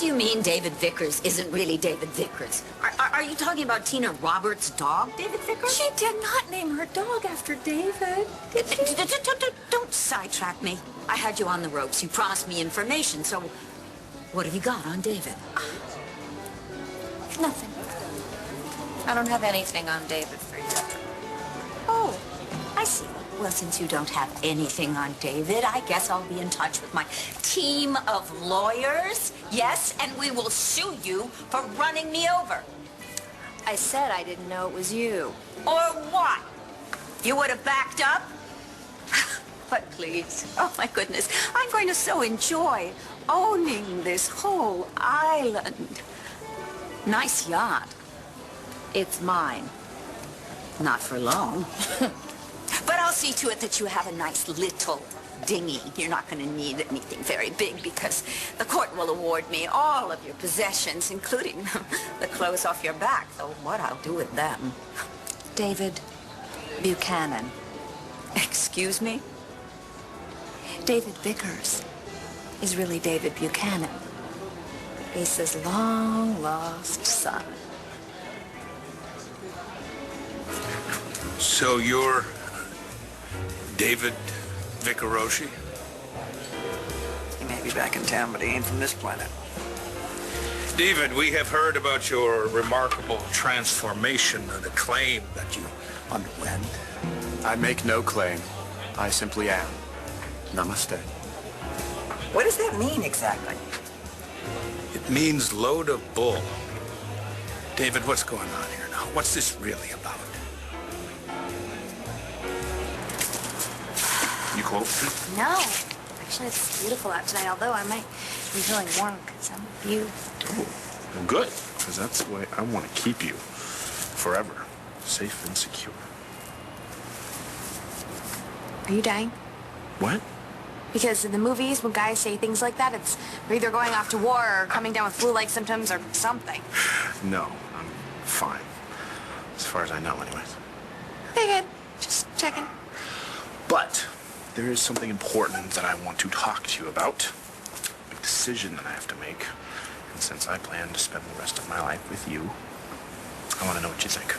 do you mean David Vickers isn't really David Vickers? Are you talking about Tina Roberts' dog, David Vickers? She did not name her dog after David. Don't sidetrack me. I had you on the ropes. You promised me information, so what have you got on David? Nothing. I don't have anything on David for you. Oh, I see. Well, since you don't have anything on David, I guess I'll be in touch with my team of lawyers. Yes, and we will sue you for running me over. I said I didn't know it was you. Or what? You would have backed up? But please, oh my goodness, I'm going to so enjoy owning this whole island. Nice yacht. It's mine. Not for long. But I'll see to it that you have a nice little dinghy. You're not going to need anything very big because the court will award me all of your possessions, including the clothes off your back, though what I'll do with them. David Buchanan. Excuse me? David Vickers is really David Buchanan. Lisa's long-lost son. So you're David Vicaroshi? He may be back in town, but he ain't from this planet. David, we have heard about your remarkable transformation and the claim that you underwent. I make no claim. I simply am. Namaste. What does that mean exactly? It means load of bull. David, what's going on here now? What's this really about? You cold? No. Actually, it's beautiful out tonight, although I might be feeling warm because I'm with you. Oh, well, good. Because that's the way I want to keep you forever. Safe and secure. Are you dying? What? Because in the movies, when guys say things like that, it's they're either going off to war or coming down with flu-like symptoms or something. No, I'm fine. As far as I know, anyways. Okay, good. Just checking. But there is something important that I want to talk to you about. A decision that I have to make. And since I plan to spend the rest of my life with you, I want to know what you think.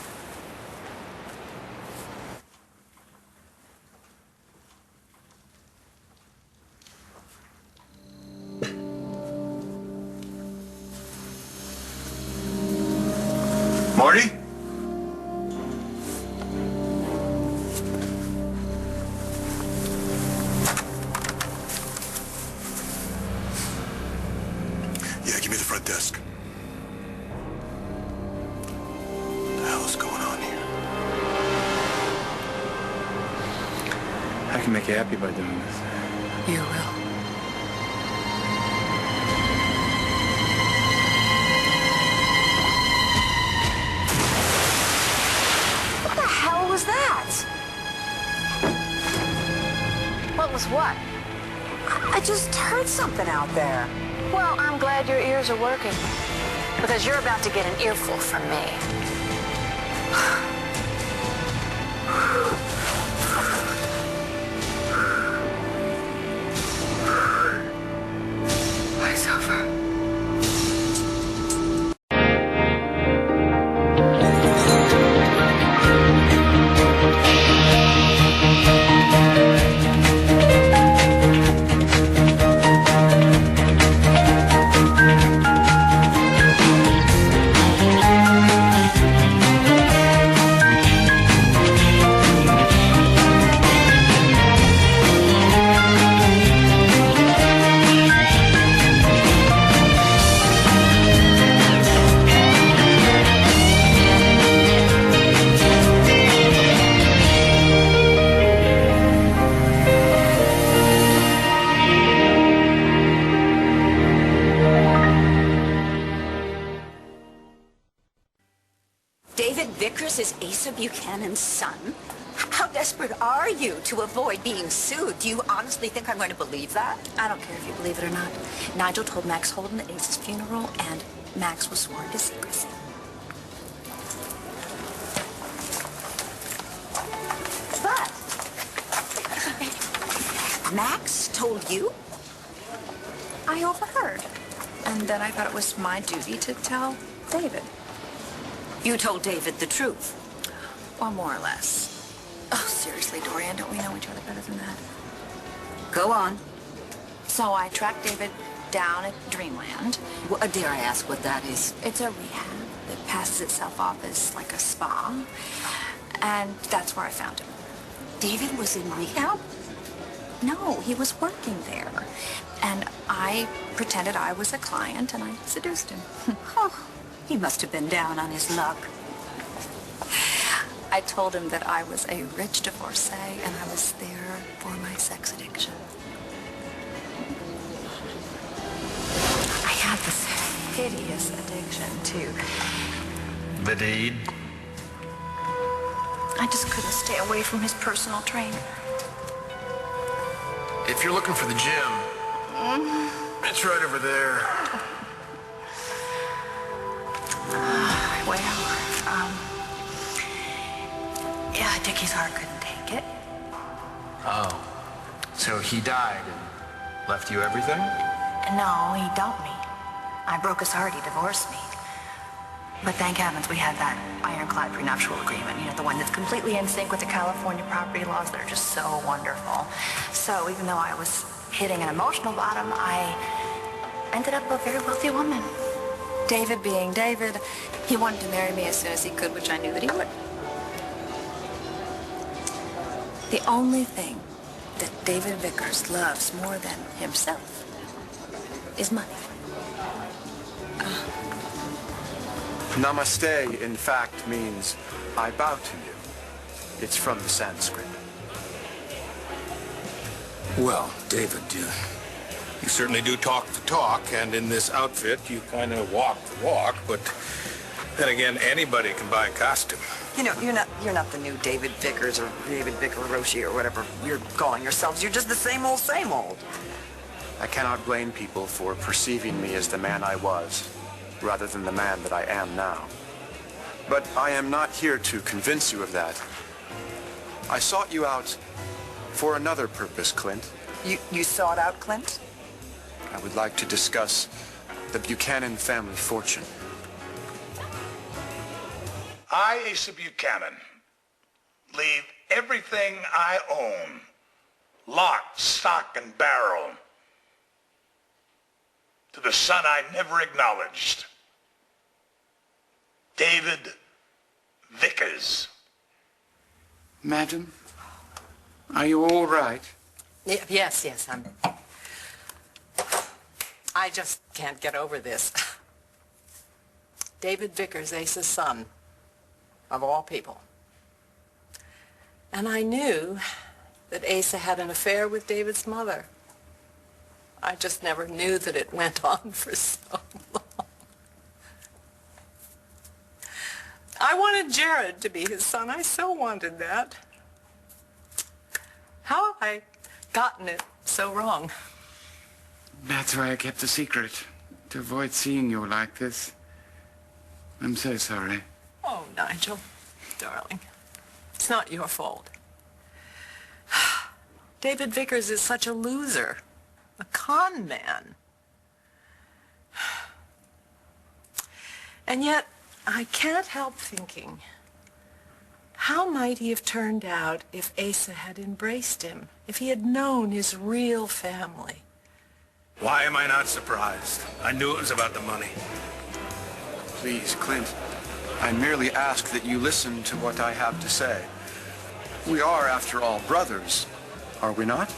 Marty? Yeah, give me the front desk. What the hell is going on here? I can make you happy by doing this. You will. What the hell was that? What was what? I just heard something out there. Well, I'm glad your ears are working. Because you're about to get an earful from me. It's over. David Vickers is Asa Buchanan's son? How desperate are you to avoid being sued? Do you honestly think I'm going to believe that? I don't care if you believe it or not. Nigel told Max Holden at Ace's funeral, and Max was sworn to secrecy. But Max told you? I overheard. And then I thought it was my duty to tell David. You told David the truth? Well, more or less. Oh, seriously, Dorian, don't we know each other better than that? Go on. So I tracked David down at Dreamland. Well, dare I ask what that is? It's a rehab that passes itself off as like a spa. And that's where I found him. David was in rehab? No, he was working there. And I pretended I was a client and I seduced him. Oh, he must have been down on his luck. I told him that I was a rich divorcee and I was there for my sex addiction. I had this hideous addiction, too. The deed? I just couldn't stay away from his personal trainer. If you're looking for the gym, it's right over there. Yeah, Dickie's heart couldn't take it. Oh. So he died and left you everything? No, he dumped me. I broke his heart, he divorced me. But thank heavens we had that ironclad prenuptial agreement, you know, the one that's completely in sync with the California property laws that are just so wonderful. So even though I was hitting an emotional bottom, I ended up a very wealthy woman. David being David, he wanted to marry me as soon as he could, which I knew that he would. The only thing that David Vickers loves more than himself is money. Namaste, in fact, means I bow to you. It's from the Sanskrit. Well, David, you certainly do talk the talk, and in this outfit, you kind of walk the walk, but then again, anybody can buy a costume. You know, you're not the new David Vickers or David Vicker-Roshi or whatever you're calling yourselves. You're just the same old, same old. I cannot blame people for perceiving me as the man I was, rather than the man that I am now. But I am not here to convince you of that. I sought you out for another purpose, Clint. You sought out Clint? I would like to discuss the Buchanan family fortune. I, Asa Buchanan, leave everything I own, lock, stock, and barrel, to the son I never acknowledged, David Vickers. Madam, are you all right? Yes, I just can't get over this. David Vickers, Asa's son, of all people. And I knew that Asa had an affair with David's mother. I just never knew that it went on for so long. I wanted Jared to be his son. I so wanted that. How have I gotten it so wrong? That's why I kept the secret, to avoid seeing you like this. I'm so sorry. Oh, Nigel, darling, it's not your fault. David Vickers is such a loser, a con man. And yet, I can't help thinking, how might he have turned out if Asa had embraced him, if he had known his real family? Why am I not surprised? I knew it was about the money. Please, Clint, I merely ask that you listen to what I have to say. We are, after all, brothers, are we not?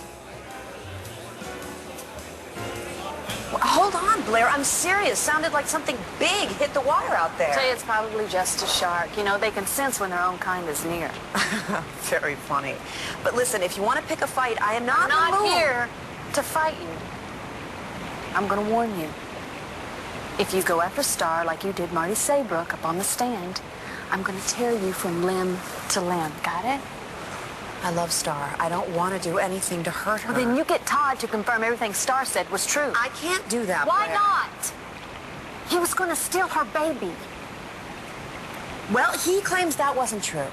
Well, hold on, Blair. I'm serious. Sounded like something big hit the wire out there. Say it's probably just a shark. You know, they can sense when their own kind is near. Very funny. But listen, if you want to pick a fight, I am not I'm in the not mood. here to fight you. I'm going to warn you. If you go after Star like you did Marty Saybrook up on the stand, I'm going to tear you from limb to limb. Got it? I love Star. I don't want to do anything to hurt her. Well, then you get Todd to confirm everything Star said was true. I can't do that, Why Blair. not? He was going to steal her baby. Well, he claims that wasn't true.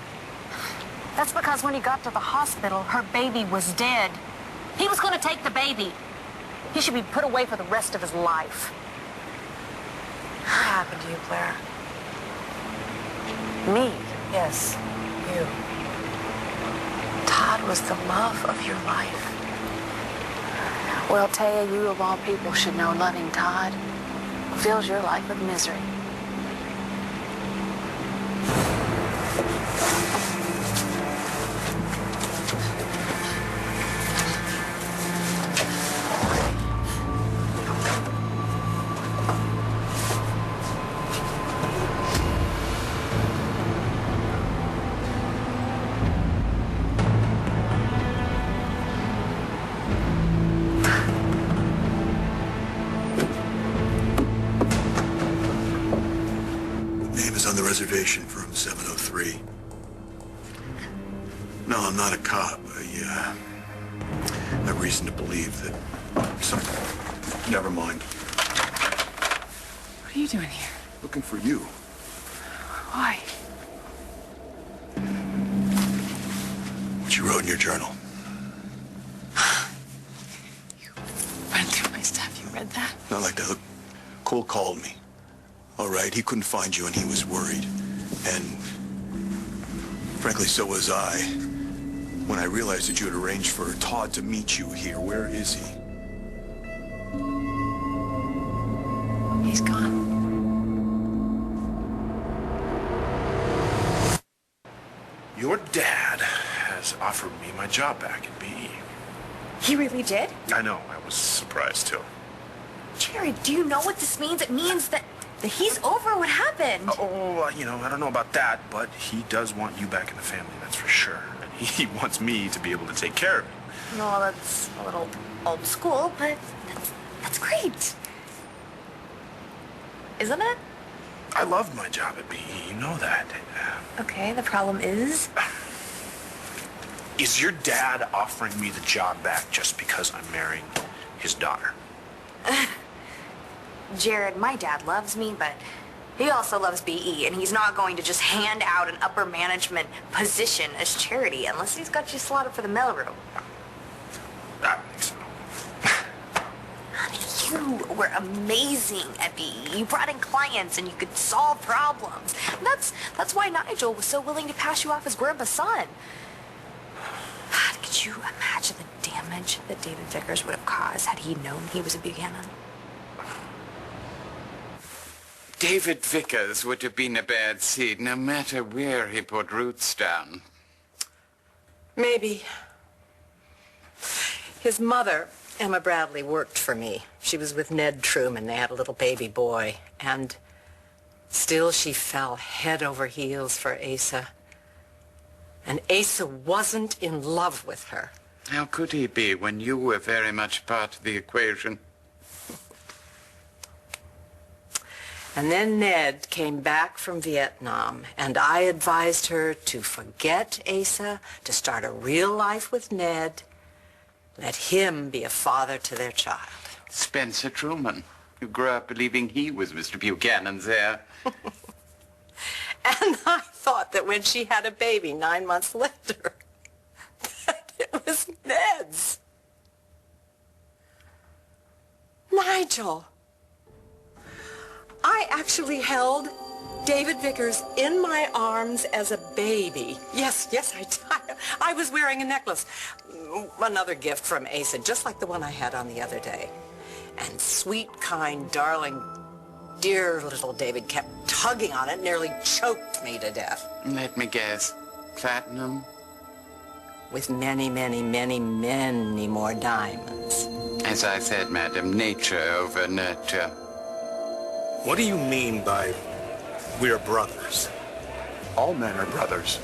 That's because when he got to the hospital, her baby was dead. He was going to take the baby. He should be put away for the rest of his life. happened to you, Claire? Me? Yes, you. Todd was the love of your life. Well, Taya, you of all people should know loving Todd fills your life with misery. Reservation for room 703. No, I'm not a cop. I have reason to believe that something... Never mind. What are you doing here? Looking for you. Why? What you wrote in your journal. You went through my stuff. You read that? Not like that. Look, Cole called me. All right, he couldn't find you and he was worried. And frankly, so was I. When I realized that you had arranged for Todd to meet you here, where is he? He's gone. Your dad has offered me my job back at BE. He really did? I know, I was surprised too. Jared, do you know what this means? It means that he's over what happened. You know, I don't know about that, but he does want you back in the family, that's for sure. And he wants me to be able to take care of you. Well, that's a little old school, but that's great. Isn't it? I love my job at BE, you know that. Okay, the problem is? Is your dad offering me the job back just because I'm marrying his daughter? Jared, my dad loves me, but he also loves BE, and he's not going to just hand out an upper management position as charity unless he's got you slotted for the mailroom. I don't think so. Honey, you were amazing at BE. You brought in clients and you could solve problems. That's why Nigel was so willing to pass you off as grandpa's son. God, could you imagine the damage that David Vickers would have caused had he known he was a Buchanan? David Vickers would have been a bad seed no matter where he put roots down. Maybe. His mother, Emma Bradley, worked for me. She was with Ned Truman. They had a little baby boy. And still she fell head over heels for Asa. And Asa wasn't in love with her. How could he be when you were very much part of the equation? And then Ned came back from Vietnam, and I advised her to forget Asa, to start a real life with Ned, let him be a father to their child. Spencer Truman. You grew up believing he was Mr. Buchanan's heir. And I thought that when she had a baby 9 months later, that it was Ned's. Nigel. I actually held David Vickers in my arms as a baby. Yes, I was wearing a necklace. Another gift from Asa, just like the one I had on the other day. And sweet, kind, darling, dear little David kept tugging on it, nearly choked me to death. Let me guess. Platinum? With many, many, many, many more diamonds. As I said, madam, nature over nurture. What do you mean by we're brothers? All men are brothers.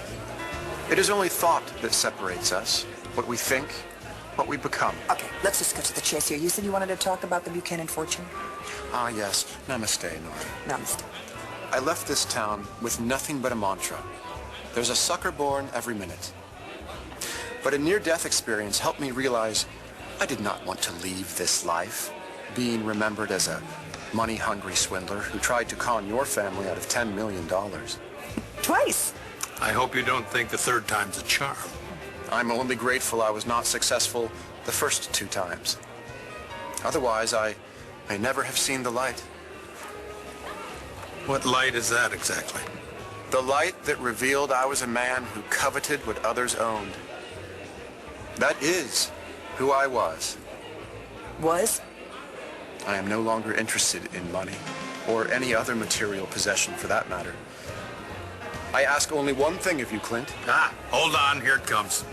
It is only thought that separates us. What we think, what we become. Okay, let's just cut to the chase here. You said you wanted to talk about the Buchanan fortune? Ah, yes. Namaste, Nora. Namaste. I left this town with nothing but a mantra. There's a sucker born every minute. But a near-death experience helped me realize I did not want to leave this life, being remembered as a money-hungry swindler who tried to con your family out of $10 million. Twice. I hope you don't think the third time's a charm. I'm only grateful I was not successful the first 2 times. Otherwise, I may never have seen the light. What light is that exactly? The light that revealed I was a man who coveted what others owned. That is who I was. Was? I am no longer interested in money, or any other material possession for that matter. I ask only one thing of you, Clint. Ah, hold on, here it comes.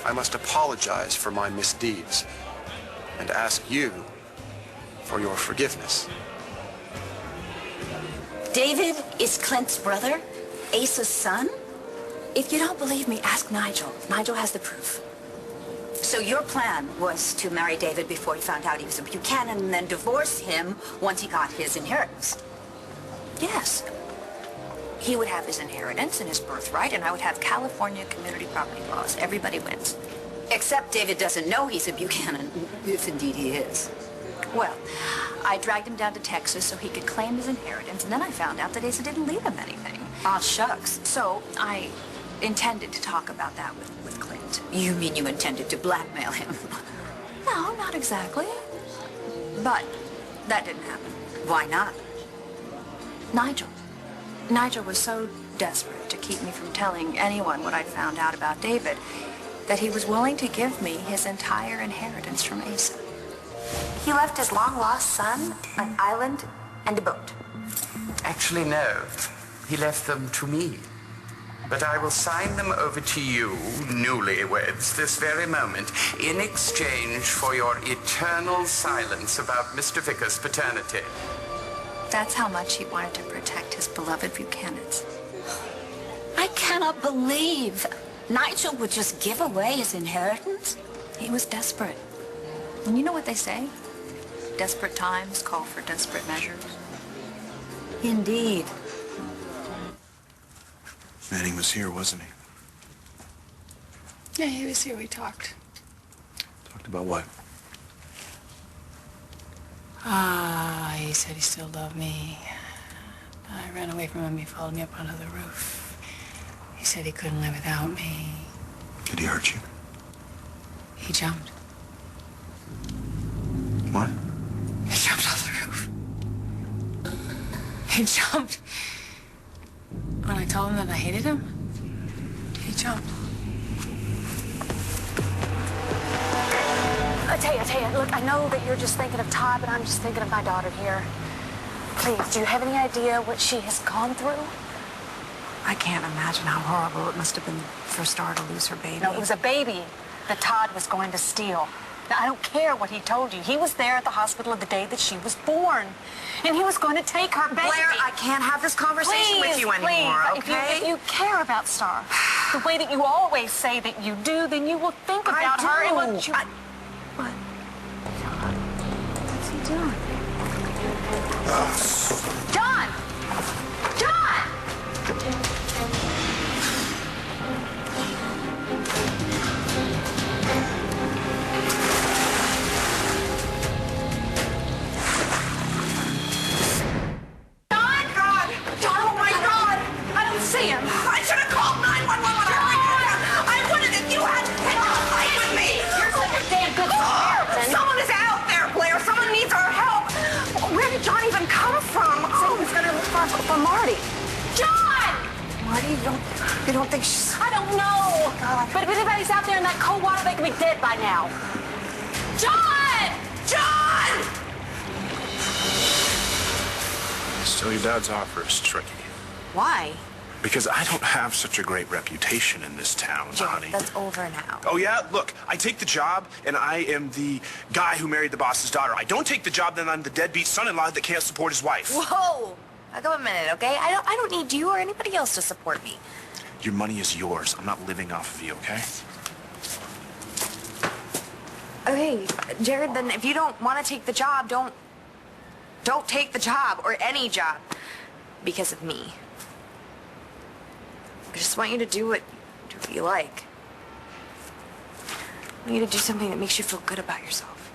I must apologize for my misdeeds and ask you for your forgiveness. David is Clint's brother? Asa's son? If you don't believe me, ask Nigel. Nigel has the proof. So your plan was to marry David before he found out he was a Buchanan and then divorce him once he got his inheritance? Yes. He would have his inheritance and his birthright, and I would have California community property laws. Everybody wins. Except David doesn't know he's a Buchanan, if indeed he is. Well, I dragged him down to Texas so he could claim his inheritance, and then I found out that Asa didn't leave him anything. Ah, shucks. So I intended to talk about that with Clint. You mean you intended to blackmail him? No, not exactly. But that didn't happen. Why not? Nigel. Nigel was so desperate to keep me from telling anyone what I'd found out about David that he was willing to give me his entire inheritance from Asa. He left his long-lost son, an island, and a boat. Actually, no. He left them to me. But I will sign them over to you, newlyweds, this very moment, in exchange for your eternal silence about Mr. Vickers' paternity. That's how much he wanted to protect his beloved Buchanans. I cannot believe Nigel would just give away his inheritance. He was desperate. And you know what they say? Desperate times call for desperate measures. Indeed. Manning was here, wasn't he? Yeah, he was here. We talked. Talked about what? He said he still loved me. I ran away from him. He followed me up onto the roof. He said he couldn't live without me. Did he hurt you? He jumped. What? He jumped off the roof. He jumped. When I told him that I hated him, he jumped. I tell you, look, I know that you're just thinking of Todd, but I'm just thinking of my daughter here. Please, do you have any idea what she has gone through? I can't imagine how horrible it must have been for Star to lose her baby. No, it was a baby that Todd was going to steal. Now, I don't care what he told you. He was there at the hospital the day that she was born. And he was going to take her baby. Blair, I can't have this conversation with you anymore, okay? If you care about Star, the way that you always say that you do, then you will think about her and what you... What? What's he doing? John! John! See him. I should have called 911 when I wouldn't if you hadn't picked up a fight with me. You're such a damn good Samaritan. Someone is out there, Blair. Someone needs our help. Where did John even come from? So he was going to look for Marty. John! Marty, you don't think she's... I don't know. But if anybody's out there in that cold water, they could be dead by now. John! John! Still, your dad's offer is tricky. Why? Because I don't have such a great reputation in this town, honey. That's over now. Oh, yeah? Look, I take the job, and I am the guy who married the boss's daughter. I don't take the job, then I'm the deadbeat son-in-law that can't support his wife. Whoa! Now, go a minute, okay? I don't need you or anybody else to support me. Your money is yours. I'm not living off of you, okay? Okay, Jared, then if you don't want to take the job, don't take the job or any job because of me. I just want you to do what you like. I want you to do something that makes you feel good about yourself.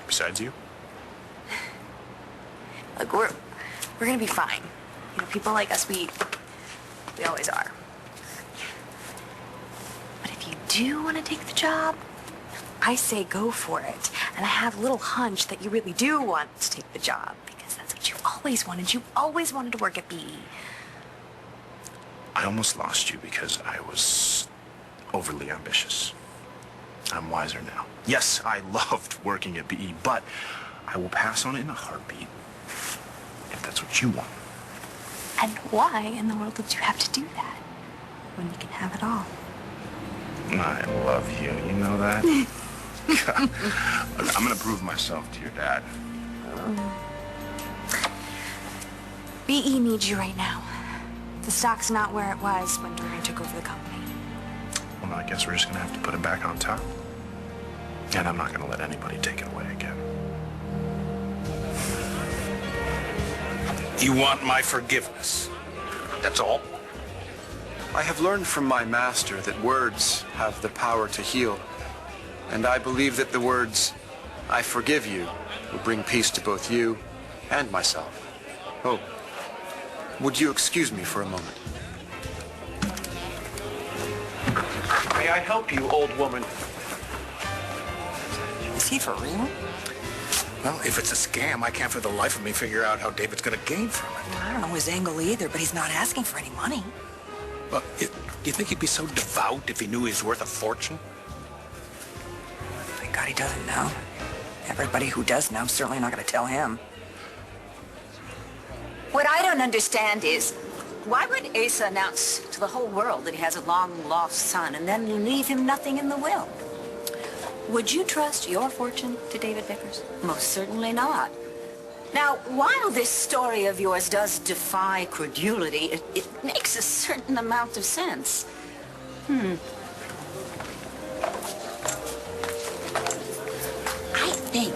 Besides you? Look, we're gonna be fine. You know, people like us, we always are. But if you do want to take the job, I say go for it. And I have a little hunch that you really do want to take the job because that's what you always always wanted. You always wanted to work at BE. I almost lost you because I was overly ambitious. I'm wiser now. Yes, I loved working at BE, but I will pass on it in a heartbeat if that's what you want. And why in the world would you have to do that when you can have it all? I love you. You know that? Look, I'm going to prove myself to your dad. BE needs you right now. The stock's not where it was when Doreen took over the company. Well, I guess we're just going to have to put it back on top. And I'm not going to let anybody take it away again. You want my forgiveness. That's all? I have learned from my master that words have the power to heal. And I believe that the words, "I forgive you," will bring peace to both you and myself. Oh, would you excuse me for a moment? May I help you, old woman? Is he for real? Well, if it's a scam, I can't for the life of me figure out how David's going to gain from it. Well, I don't know his angle either, but he's not asking for any money. Well, do you think he'd be so devout if he knew he was worth a fortune? Thank God he doesn't know. Everybody who does know is certainly not going to tell him. What I don't understand is, why would Asa announce to the whole world that he has a long-lost son and then leave him nothing in the will? Would you trust your fortune to David Vickers? Most certainly not. Now, while this story of yours does defy credulity, it makes a certain amount of sense. I think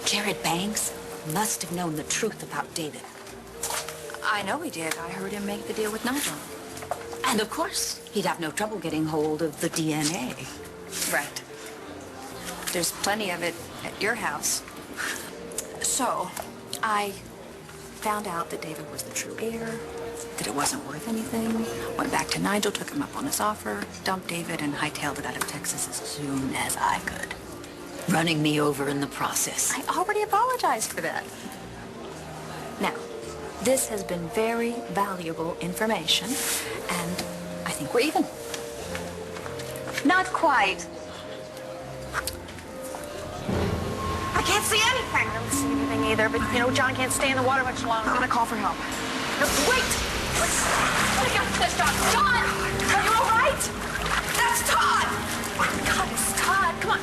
Jared Banks must have known the truth about David. I know he did. I heard him make the deal with Nigel. And of course, he'd have no trouble getting hold of the DNA. Right. There's plenty of it at your house. So, I found out that David was the true heir, that it wasn't worth anything, went back to Nigel, took him up on his offer, dumped David, and hightailed it out of Texas as soon as I could. Running me over in the process. I already apologized for that. Now, this has been very valuable information, and I think we're even. Not quite. I can't see anything. I don't see anything either, but you know, John can't stay in the water much longer. I'm gonna call for help. No, wait! What do you got this dog? John! Are you all right? That's Todd! Oh my God, it's Todd. Come on.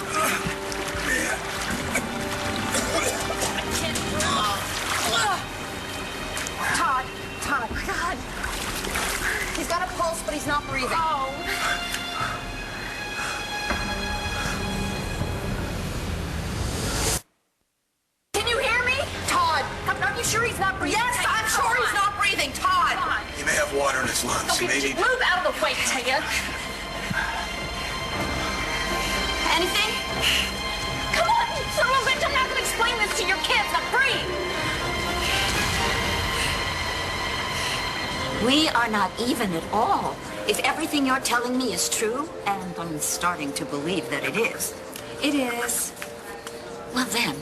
Todd, oh my God. He's got a pulse, but he's not breathing. Oh. Can you hear me? Todd, are you sure he's not breathing? Yes, I'm sure he's not breathing. Todd. He may have water in his lungs. Okay, He may need... move out of the way, Taya. Anything? Come on, son of a bitch, I'm not gonna explain this to your kids. Now breathe. We are not even at all. If everything you're telling me is true, and I'm starting to believe that it is. It is. Well then,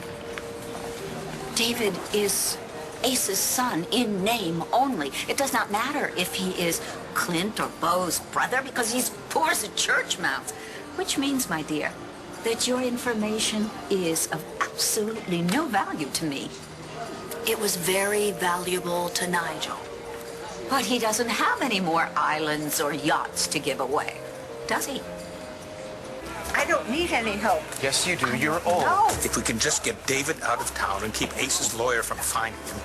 David is Ace's son in name only. It does not matter if he is Clint or Bo's brother, because he's poor as a church mouse. Which means, my dear, that your information is of absolutely no value to me. It was very valuable to Nigel. But he doesn't have any more islands or yachts to give away, does he? I don't need any help. Yes, you do. You're old. No. If we can just get David out of town and keep Ace's lawyer from finding him,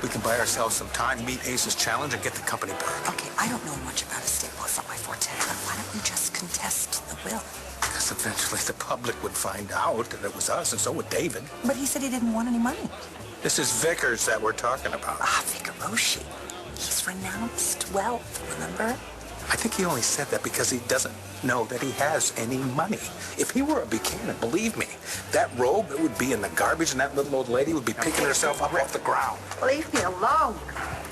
we can buy ourselves some time, meet Ace's challenge, and get the company back. Okay, I don't know much about estate law. It's not my forte. But why don't you just contest the will? Because eventually the public would find out that it was us, and so would David. But he said he didn't want any money. This is Vickers that we're talking about. Ah, Vicaroshi. He's renounced wealth, remember? I think he only said that because he doesn't know that he has any money. If he were a Buchanan, believe me, that robe, it would be in the garbage, and that little old lady would be picking herself up off the ground. Leave me alone.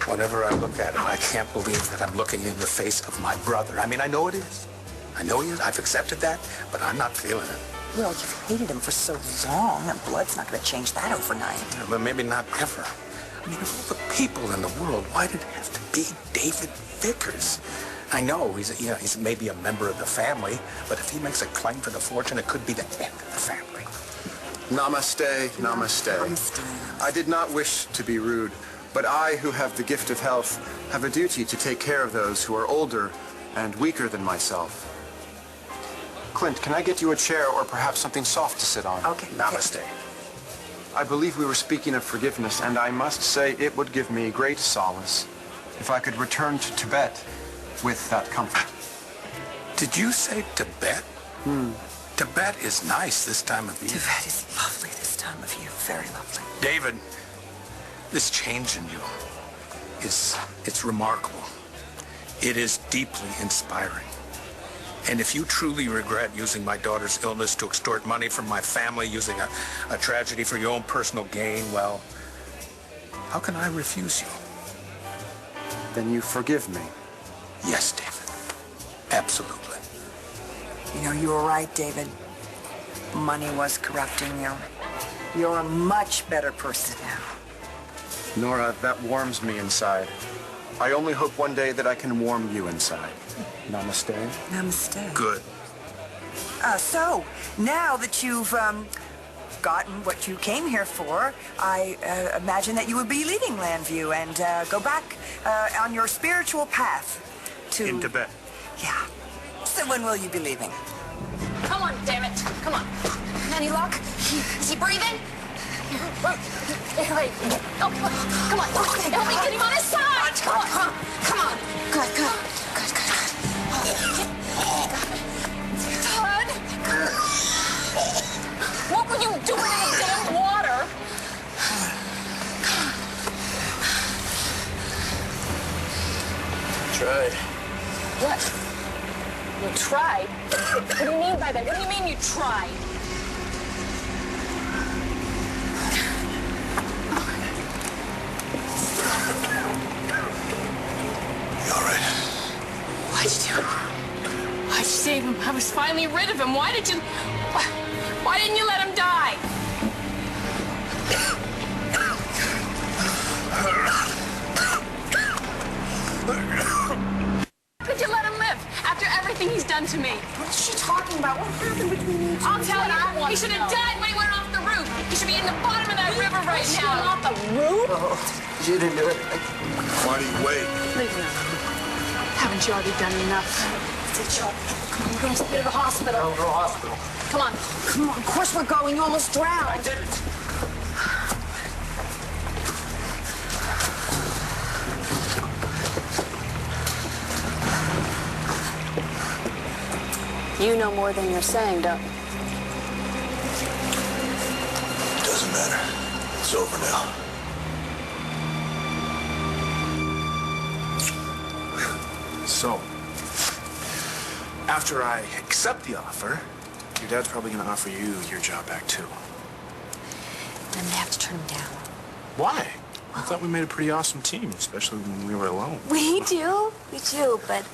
Whenever I look at him, I can't believe that I'm looking in the face of my brother. I mean, I know it is. I know he is. I've accepted that, but I'm not feeling it. Well, you've hated him for so long, and blood's not going to change that overnight. Yeah, but maybe not ever. I mean, of all the people in the world, why did it have to be David Vickers? I know he's maybe a member of the family, but if he makes a claim for the fortune, it could be the end of the family. Namaste, namaste. Namaste. I did not wish to be rude, but I, who have the gift of health, have a duty to take care of those who are older and weaker than myself. Clint, can I get you a chair or perhaps something soft to sit on? Okay. Namaste. I believe we were speaking of forgiveness, and I must say it would give me great solace if I could return to Tibet with that comfort. Did you say Tibet? Tibet is nice this time of year. Tibet is lovely this time of year. Very lovely. David, this change in you it's remarkable. It is deeply inspiring. And if you truly regret using my daughter's illness to extort money from my family, using a tragedy for your own personal gain, well, how can I refuse you? Then you forgive me. Yes, David. Absolutely. You know, you were right, David. Money was corrupting you. You're a much better person now. Nora, that warms me inside. I only hope one day that I can warm you inside. Namaste. Namaste. Good. So, now that you've gotten what you came here for, I imagine that you would be leaving Landview and go back on your spiritual path to... In Tibet. Yeah. So when will you be leaving? Come on, damn it. Come on. Any luck? Is he breathing? Wait. Oh, come on. Help me get him on his side. Come on. Come on. Good. Todd? What were you doing in the damn water? Tried. What? You tried? What do you mean by that? What do you mean you tried? You all right? Why'd you do it? Why'd you save him? I was finally rid of him. Why didn't you let him die? Could you let him live after everything he's done to me? What's she talking about? What happened between you two? I'll tell you. He should have died when he went off the roof. He should be in the bottom of that river right now. Off the roof? You didn't do it. Why do you wait? Leave him. Haven't you already done enough? Come on, we're going to the hospital. Go to the hospital. Come on. Come on. Of course we're going. You almost drowned. I didn't. You know more than you're saying, don't you? Doesn't matter. It's over now. So, after I accept the offer, your dad's probably going to offer you your job back too. I'm going to have to turn him down. Why? I thought we made a pretty awesome team, especially when we were alone. We do, but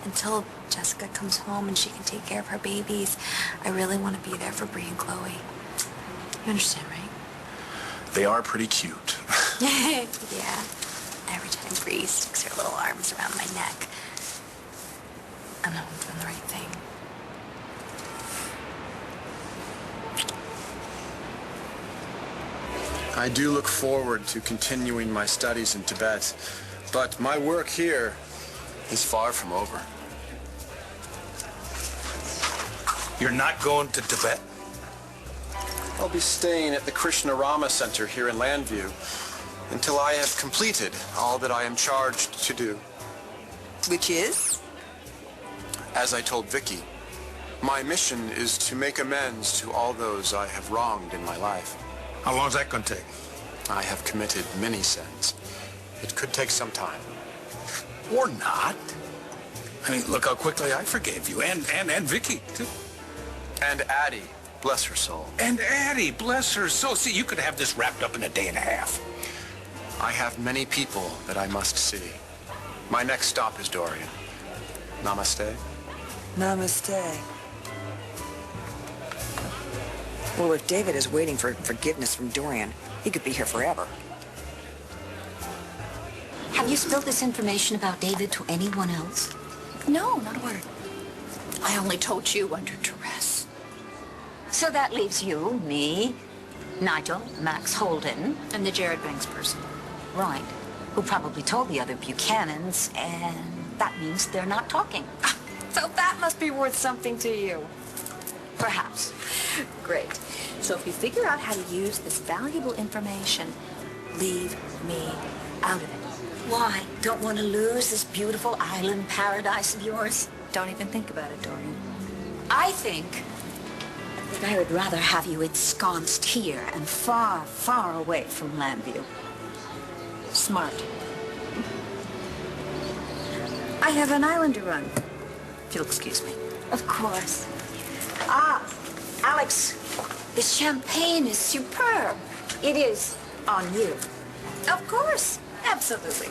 until Jessica comes home and she can take care of her babies, I really want to be there for Bree and Chloe. You understand, right? They are pretty cute. Yeah. Every time Bree sticks her little arms around my neck, I know I'm doing the right thing. I do look forward to continuing my studies in Tibet, but my work here is far from over. You're not going to Tibet? I'll be staying at the Krishna Rama Center here in Landview until I have completed all that I am charged to do. Which is? As I told Vicky, my mission is to make amends to all those I have wronged in my life. How long is that going to take? I have committed many sins. It could take some time. Or not. I mean, look how quickly I forgave you. And Vicky, too. And Addie, bless her soul. And Addie, bless her soul. See, you could have this wrapped up in a day and a half. I have many people that I must see. My next stop is Dorian. Namaste. Namaste. Well, if David is waiting for forgiveness from Dorian, he could be here forever. Have you spilled this information about David to anyone else? No, not a word. I only told you under duress. So that leaves you, me, Nigel, Max Holden, And the Jared Banks person. right, who probably told the other Buchanans, and that means they're not talking. So that must be worth something to you. Perhaps. Great. So if you figure out how to use this valuable information, leave me out of it. Why? Don't want to lose this beautiful island paradise of yours? Don't even think about it, Dorian. I think that I would rather have you ensconced here and far, far away from Landview. Smart. I have an island to run. If you'll excuse me. Of course. Ah, Alex, this champagne is superb. It is on you. Of course. Absolutely.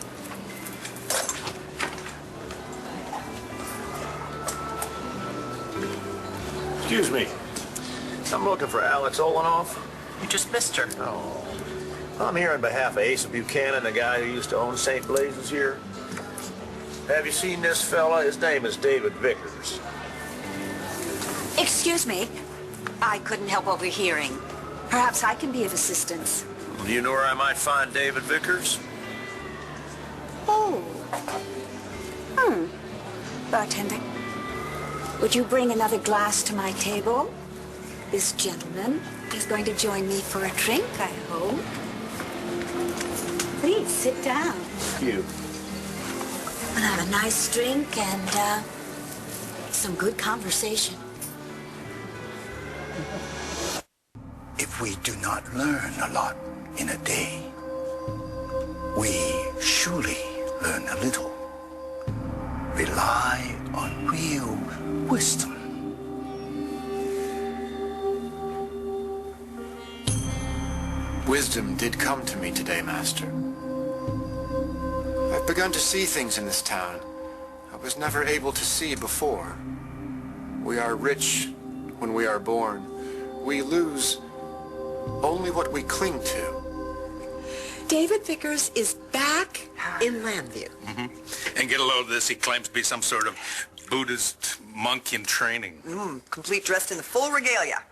Excuse me. I'm looking for Alex Olenoff. You just missed her. Oh. I'm here on behalf of Asa Buchanan, the guy who used to own St. Blaise's here. Have you seen this fella? His name is David Vickers. Excuse me. I couldn't help overhearing. Perhaps I can be of assistance. Do you know where I might find David Vickers? Oh. Bartender, would you bring another glass to my table? This gentleman is going to join me for a drink, I hope. Please, sit down. Thank you. We'll have a nice drink and some good conversation. If we do not learn a lot in a day, we surely learn a little. Rely on real wisdom. Wisdom did come to me today, Master. I've begun to see things in this town I was never able to see before. We are rich when we are born. We lose only what we cling to. David Vickers is back in Landview. And get a load of this, he claims to be some sort of Buddhist monk in training. Complete dressed in the full regalia.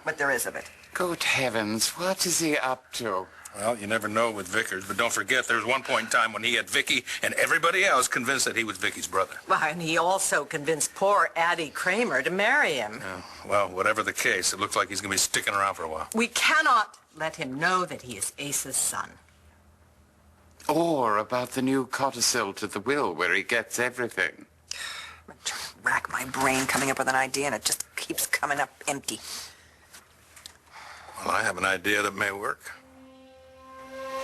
What there is of it. Good heavens, what is he up to? Well, you never know with Vickers, but don't forget there was one point in time when he had Vicky and everybody else convinced that he was Vicky's brother. Well, and he also convinced poor Addie Kramer to marry him. Well, whatever the case, it looks like he's going to be sticking around for a while. We cannot let him know that he is Asa's son. Or about the new codicil to the will where he gets everything. I'm trying to rack my brain coming up with an idea and it just keeps coming up empty. Well, I have an idea that may work.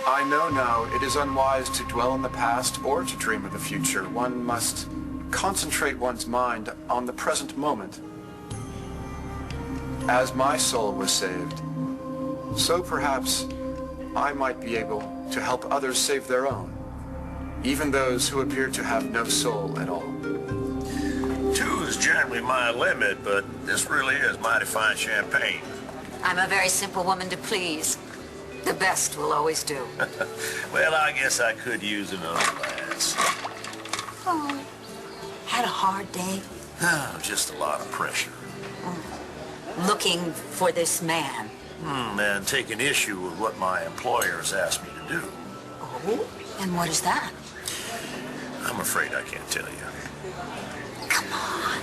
I know now it is unwise to dwell in the past or to dream of the future. One must concentrate one's mind on the present moment. As my soul was saved, so perhaps I might be able to help others save their own, even those who appear to have no soul at all. 2 is generally my limit, but this really is mighty fine champagne. I'm a very simple woman to please. The best will always do. Well, I guess I could use another glass. Oh, had a hard day. Oh, just a lot of pressure. Looking for this man. And taking issue with what my employer has asked me to do. Oh? And what is that? I'm afraid I can't tell you. Come on.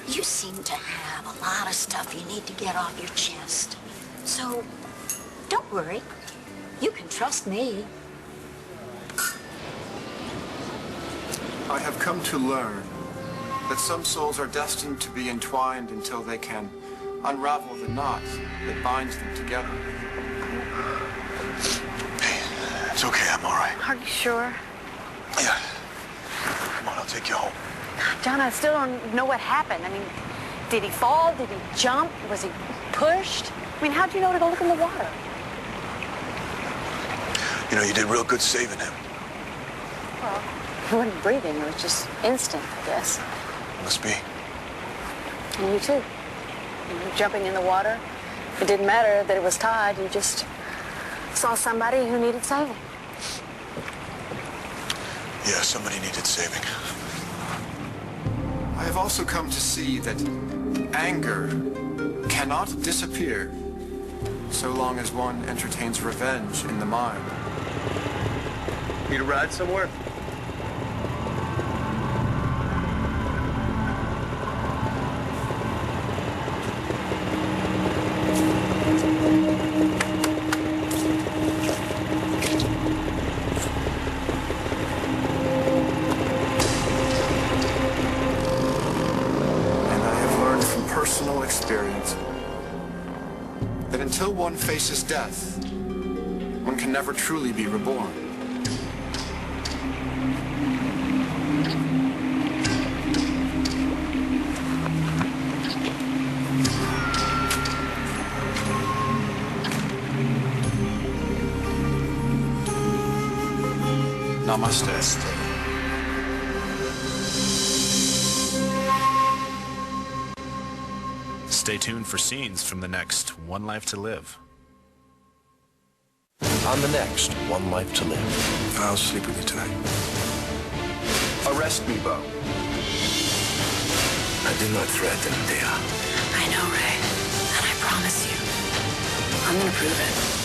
You seem to have a lot of stuff you need to get off your chest. So, don't worry. You can trust me. I have come to learn that some souls are destined to be entwined until they can unravel the knot that binds them together. Hey, it's okay, I'm all right. Are you sure? Yeah. Come on, I'll take you home. John, I still don't know what happened. I mean, did he fall? Did he jump? Was he pushed? I mean, how'd you know to go look in the water? You know, you did real good saving him. Well, he wasn't breathing. It was just instinct, I guess. Must be. And you too. jumping in the water. It didn't matter that it was tide. You just saw somebody who needed saving. Yeah, somebody needed saving. I have also come to see that anger cannot disappear so long as one entertains revenge in the mind. Need a ride somewhere? Personal experience that until one faces death, one can never truly be reborn. Namaste. Stay tuned for scenes from the next One Life to Live. On the next One Life to Live. I'll sleep with you tonight. Arrest me, Bo. I did not threaten, dear. I know, Ray. And I promise you, I'm gonna prove it.